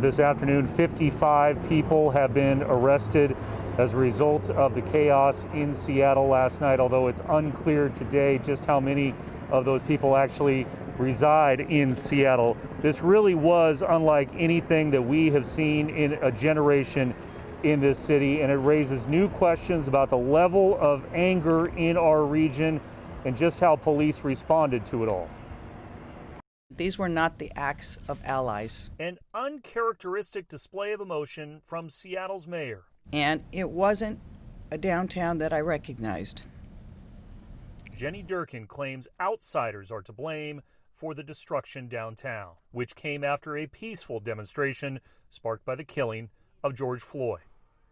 This afternoon, 55 people have been arrested as a result of the chaos in Seattle last night, although it's unclear today just how many of those people actually reside in Seattle. This really was unlike anything that we have seen in a generation in this city, and it raises new questions about the level of anger in our region and just how police responded to it all. These were not the acts of allies. An uncharacteristic display of emotion from Seattle's mayor. And it wasn't a downtown that I recognized. Jenny Durkin claims outsiders are to blame for the destruction downtown, which came after a peaceful demonstration sparked by the killing of George Floyd.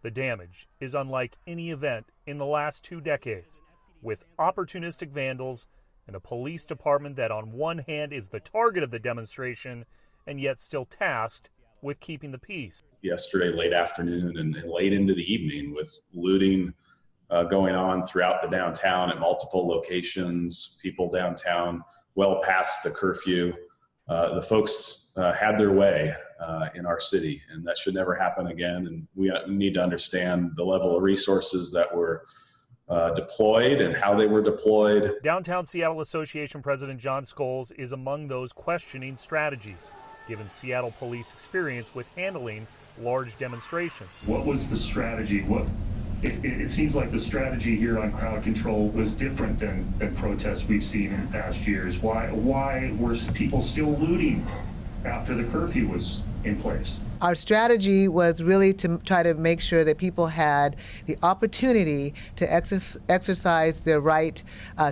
The damage is unlike any event in the last 2 decades, with opportunistic vandals and a police department that on one hand is the target of the demonstration and yet still tasked with keeping the peace. Yesterday, late afternoon and late into the evening, with looting going on throughout the downtown at multiple locations, people downtown well past the curfew. The folks had their way in our city, and that should never happen again. And we need to understand the level of resources that were deployed and how they were deployed. Downtown Seattle Association President John Scholes is among those questioning strategies, given Seattle police experience with handling large demonstrations. What was the strategy? It seems like the strategy here on crowd control was different than protests we've seen in past years. Why were people still looting after the curfew was in place? Our strategy was really to try to make sure that people had the opportunity to exercise their right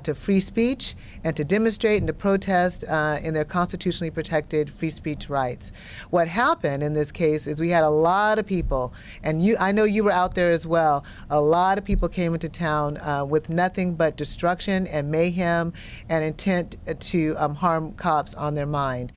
to free speech and to demonstrate and to protest in their constitutionally protected free speech rights. What happened in this case is we had a lot of people, and I know you were out there as well, a lot of people came into town with nothing but destruction and mayhem and intent to harm cops on their mind.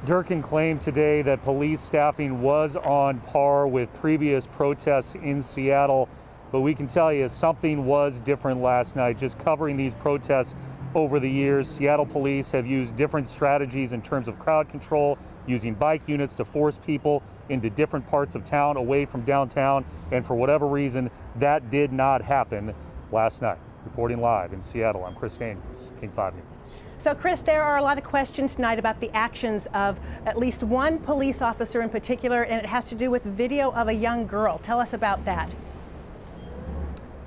Durkin claimed today that police staffing was on par with previous protests in Seattle, but we can tell you something was different last night. Just covering these protests over the years, Seattle police have used different strategies in terms of crowd control, using bike units to force people into different parts of town away from downtown, and for whatever reason, that did not happen last night. Reporting live in Seattle, I'm Chris Daniels, King 5 News. So, Chris, there are a lot of questions tonight about the actions of at least one police officer in particular, and it has to do with video of a young girl. Tell us about that.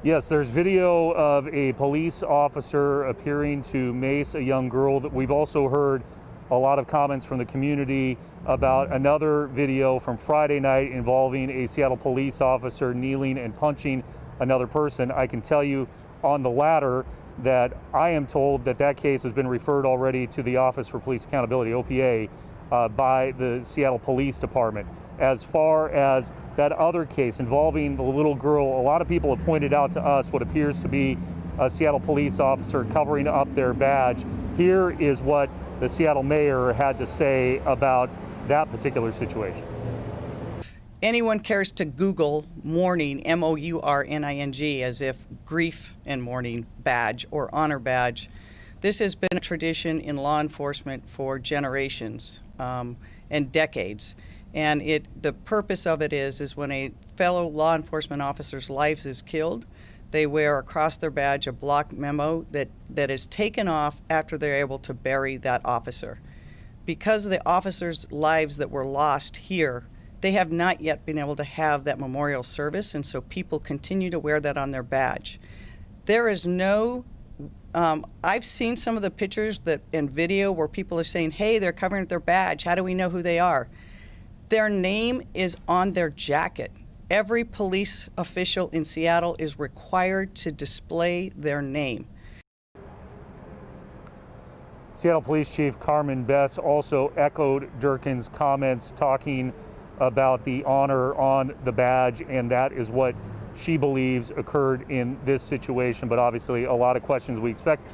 Yes, there's video of a police officer appearing to mace a young girl. We've also heard a lot of comments from the community about another video from Friday night involving a Seattle police officer kneeling and punching another person. I can tell you on the latter that I am told that case has been referred already to the Office for Police Accountability, OPA, by the Seattle Police Department. As far as that other case involving the little girl, a lot of people have pointed out to us what appears to be a Seattle police officer covering up their badge. Here is what the Seattle mayor had to say about that particular situation. Anyone cares to Google mourning, M-O-U-R-N-I-G, as if grief and mourning badge or honor badge. This has been a tradition in law enforcement for generations and decades. And the purpose of it is when a fellow law enforcement officer's life is killed, they wear across their badge a block memo that is taken off after they're able to bury that officer. Because of the officers' lives that were lost here, they have not yet been able to have that memorial service, and so people continue to wear that on their badge. There is no, I've seen some of the pictures and video where people are saying, hey, they're covering up their badge, how do we know who they are? Their name is on their jacket. Every police official in Seattle is required to display their name. Seattle Police Chief Carmen Best also echoed Durkin's comments, talking about the honor on the badge, and that is what she believes occurred in this situation. But obviously a lot of questions. We expect